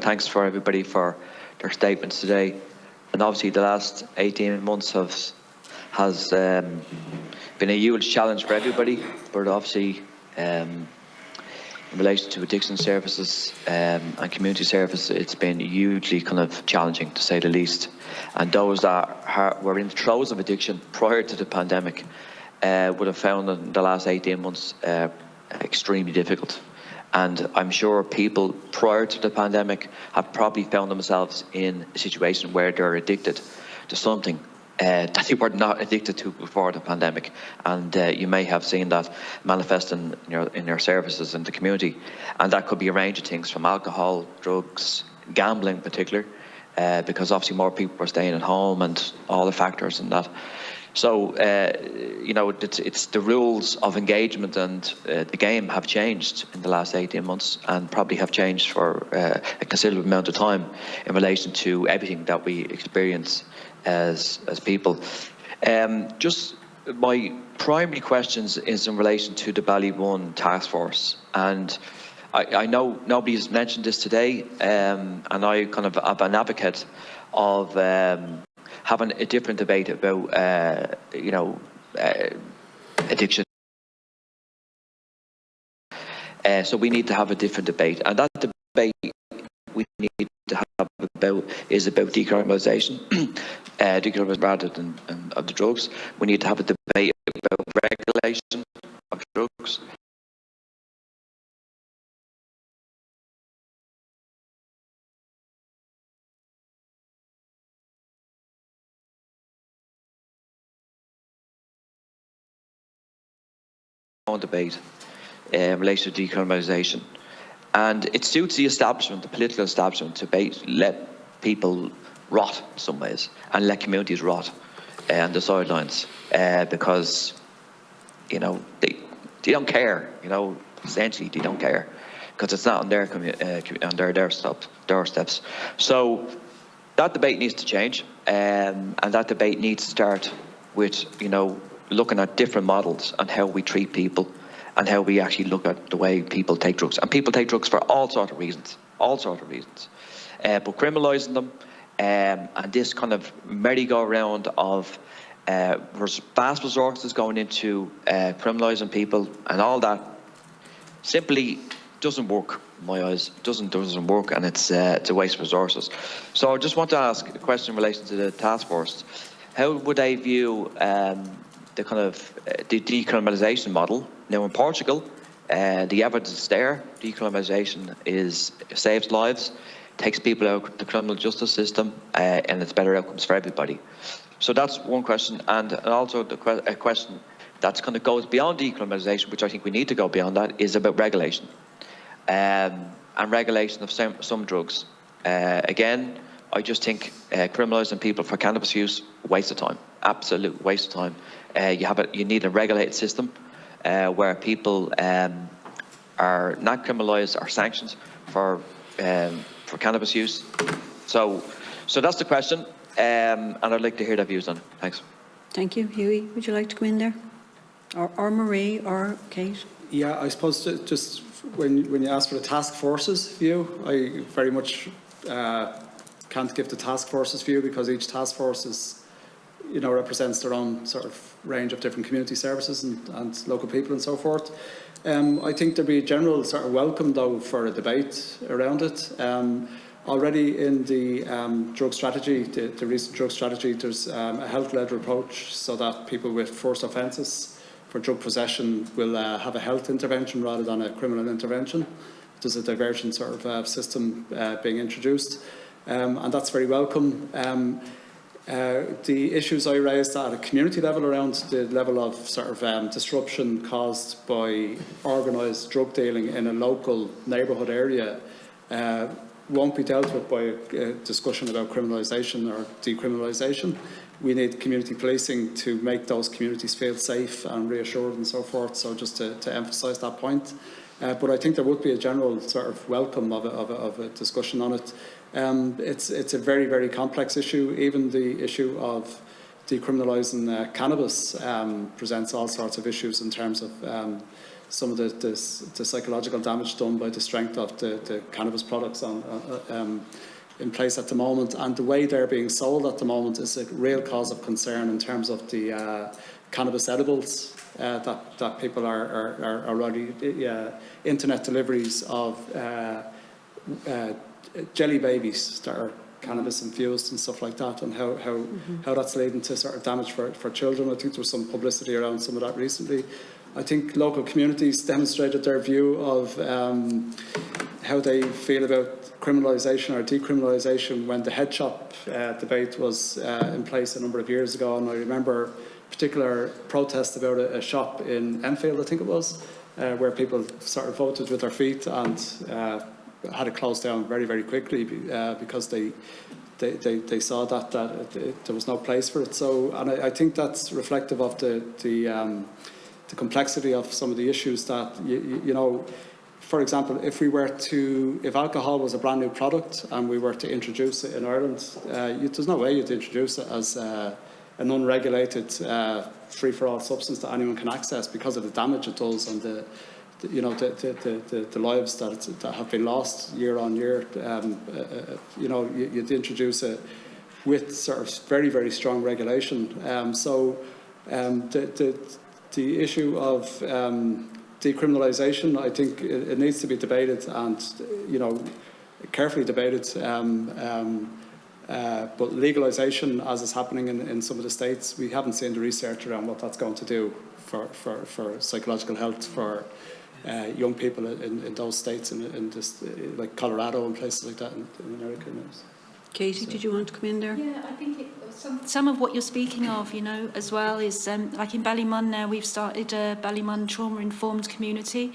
thanks for everybody for their statements today. And obviously the last 18 months has been a huge challenge for everybody, but obviously in relation to addiction services and community service, it's been hugely kind of challenging, to say the least. And those that were in the throes of addiction prior to the pandemic would have found in the last 18 months extremely difficult. And I'm sure people prior to the pandemic have probably found themselves in a situation where they're addicted to something that they were not addicted to before the pandemic. And you may have seen that manifest in your services in the community. And that could be a range of things, from alcohol, drugs, gambling in particular, because obviously more people were staying at home and all the factors in that. So, it's the rules of engagement and the game have changed in the last 18 months, and probably have changed for a considerable amount of time in relation to everything that we experience as people. Just my primary questions is in relation to the Ballymun task force, and I know nobody has mentioned this today, and I kind of am an advocate of having a different debate about, addiction. So we need to have a different debate, and that debate we need to have is about decriminalisation, rather than of the drugs. We need to have a debate about regulation of drugs. Debate in relation to decriminalisation, and it suits the establishment, the political establishment, to let people rot in some ways and let communities rot on the sidelines, because they don't care. Essentially they don't care because it's not on their on their doorsteps. So that debate needs to change, and that debate needs to start with looking at different models and how we treat people and how we actually look at the way people take drugs. And people take drugs for all sorts of reasons. But criminalising them and this kind of merry-go-round of vast resources going into criminalising people and all that simply doesn't work in my eyes. Doesn't work, and it's a waste of resources. So I just want to ask a question in relation to the task force. How would they view the kind of the decriminalisation model? Now in Portugal, the evidence is there. Decriminalisation saves lives, takes people out of the criminal justice system, and it's better outcomes for everybody. So that's one question, and also a question that's kind of goes beyond decriminalisation, which I think we need to go beyond that, is about regulation, and regulation of some drugs. Again, I just think criminalising people for cannabis use, waste of time, absolute waste of time. You need a regulated system where people are not criminalised or sanctioned for cannabis use. So that's the question, and I'd like to hear their views on it. Thanks. Thank you. Hughie, would you like to come in there? Or Marie or Kate? Yeah, I suppose just when you ask for the task force's view, I very much can't give the task force's view, because each task force is, represents their own sort of range of different community services and local people and so forth. I think there'd be a general sort of welcome, though, for a debate around it. Already in the drug strategy, the recent drug strategy, there's a health-led approach, so that people with first offences for drug possession will have a health intervention rather than a criminal intervention. There's a divergent sort of system being introduced, and that's very welcome. The issues I raised at a community level around the level of sort of disruption caused by organised drug dealing in a local neighbourhood area won't be dealt with by a discussion about criminalisation or decriminalisation. We need community policing to make those communities feel safe and reassured and so forth. So just to emphasise that point. But I think there would be a general sort of welcome of a discussion on it. It's a very, very complex issue. Even the issue of decriminalising cannabis presents all sorts of issues in terms of some of the psychological damage done by the strength of the cannabis products in place at the moment, and the way they're being sold at the moment is a real cause of concern in terms of the cannabis edibles that people are already internet deliveries of jelly babies that are cannabis infused and stuff like that, and how that's leading to sort of damage for children. I think there was some publicity around some of that recently. I think local communities demonstrated their view of how they feel about criminalisation or decriminalisation when the head shop debate was in place a number of years ago. And I remember a particular protest about a shop in Enfield, I think it was, where people sort of voted with their feet and had it closed down very, very quickly because they saw that there was no place for it. So, and I think that's reflective of the complexity of some of the issues that, you know, for example, if alcohol was a brand new product and we were to introduce it in Ireland, there's no way you'd introduce it as an unregulated, free-for-all substance that anyone can access because of the damage it does and the lives that have been lost year on year. You know, you'd introduce it with sort of very, very strong regulation. The issue of decriminalisation, I think it needs to be debated and, you know, carefully debated. But legalisation, as is happening in some of the states, we haven't seen the research around what that's going to do for psychological health for young people in those states, in this, like Colorado and places like that in America. Katie, did you want to come in there? Yeah, I think some of what you're speaking of, you know, as well is like in Ballymun now we've started a Ballymun trauma-informed community,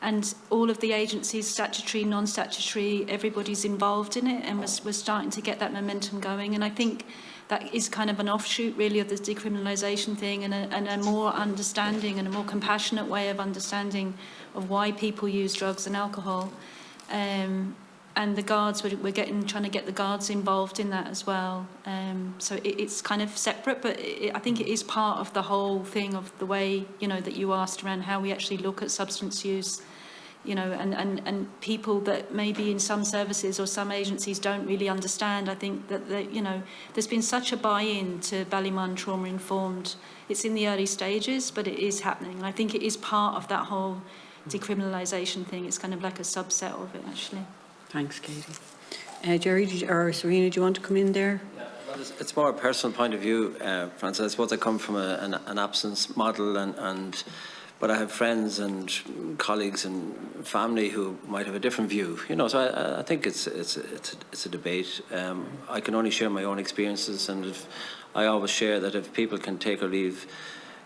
and all of the agencies, statutory, non-statutory, everybody's involved in it, and we're starting to get that momentum going. And I think that is kind of an offshoot really of the decriminalisation thing, and a more understanding and a more compassionate way of understanding of why people use drugs and alcohol. And the guards, we're trying to get the guards involved in that as well. So it's kind of separate, but I think it is part of the whole thing of the way, you know, that you asked around how we actually look at substance use, you know, and people that maybe in some services or some agencies don't really understand. I think that, you know, there's been such a buy-in to Ballymun trauma-informed. It's in the early stages, but it is happening. And I think it is part of that whole decriminalisation thing. It's kind of like a subset of it, actually. Thanks, Katie. Jerry or Serena, do you want to come in there? Yeah, well, it's more a personal point of view, Francis. I suppose I come from an absence model, but I have friends and colleagues and family who might have a different view. You know, so I think it's a debate. I can only share my own experiences, and I always share that if people can take or leave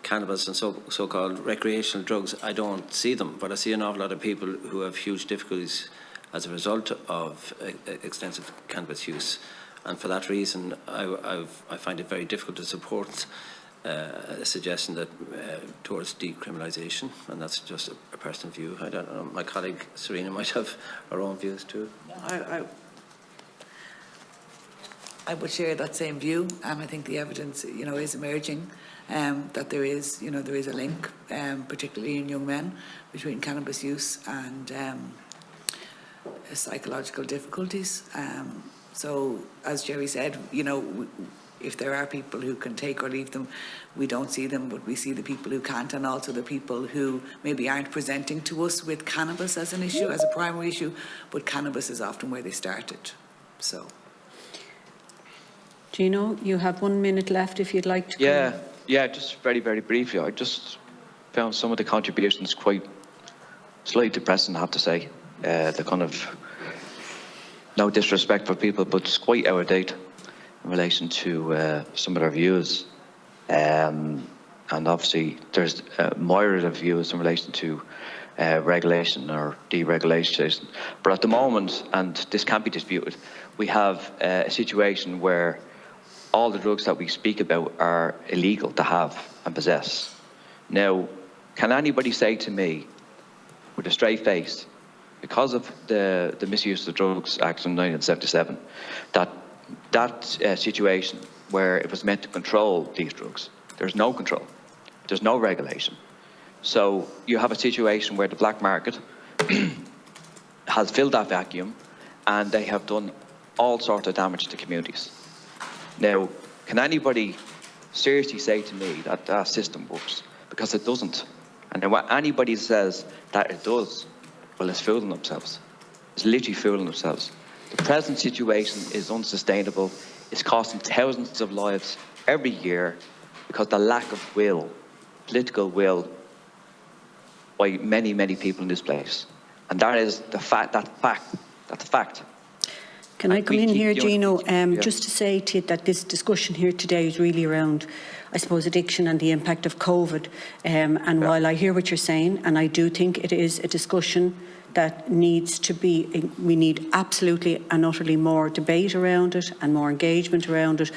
cannabis and so-called recreational drugs, I don't see them, but I see an awful lot of people who have huge difficulties as a result of extensive cannabis use, and for that reason I find it very difficult to support a suggestion that towards decriminalisation, and that's just a personal view. I don't know, my colleague Serena might have her own views too. I would share that same view. I think the evidence, you know, is emerging that there is a link, particularly in young men, between cannabis use and psychological difficulties. So, as Jerry said, you know, if there are people who can take or leave them, we don't see them, but we see the people who can't, and also the people who maybe aren't presenting to us with cannabis as an issue, as a primary issue, but cannabis is often where they started. So, Gino, you have 1 minute left if you'd like to come. Yeah, just very, very briefly. I just found some of the contributions quite slightly depressing, I have to say. The kind of, no disrespect for people, but it's quite out of date in relation to some of their views. And obviously there's myriad of views in relation to regulation or deregulation. But at the moment, and this can't be disputed, we have a situation where all the drugs that we speak about are illegal to have and possess. Now, can anybody say to me with a straight face, because of the Misuse of Drugs Act of 1977, that situation where it was meant to control these drugs, there's no control, there's no regulation. So you have a situation where the black market has filled that vacuum, and they have done all sorts of damage to communities. Now, can anybody seriously say to me that that system works? Because it doesn't. And then what anybody says that it does, well, it's fooling themselves. It's literally fooling themselves. The present situation is unsustainable. It's costing thousands of lives every year because the lack of will, political will, by many, many people in this place. And that is the fact, that's a fact. Can I come in here, Gino, yeah. just to say to you that this discussion here today is really around, I suppose, addiction and the impact of COVID. And while I hear what you're saying, and I do think it is a discussion that needs to be, we need absolutely and utterly more debate around it and more engagement around it.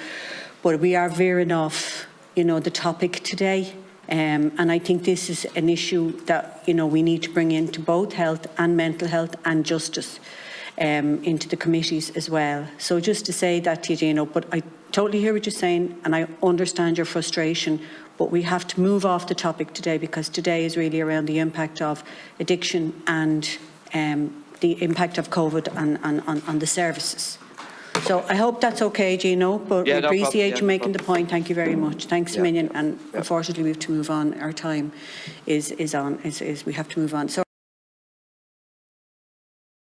But we are veering off, you know, the topic today. And I think this is an issue that, you know, we need to bring into both health and mental health and justice. Into the committees as well. So just to say that to you, Gino, but I totally hear what you're saying and I understand your frustration, but we have to move off the topic today because today is really around the impact of addiction and the impact of COVID on the services. So I hope that's okay, Gino, but yeah, we appreciate you making no the point. Thank you very much. Thanks a million. And unfortunately we have to move on. Our time is we have to move on. So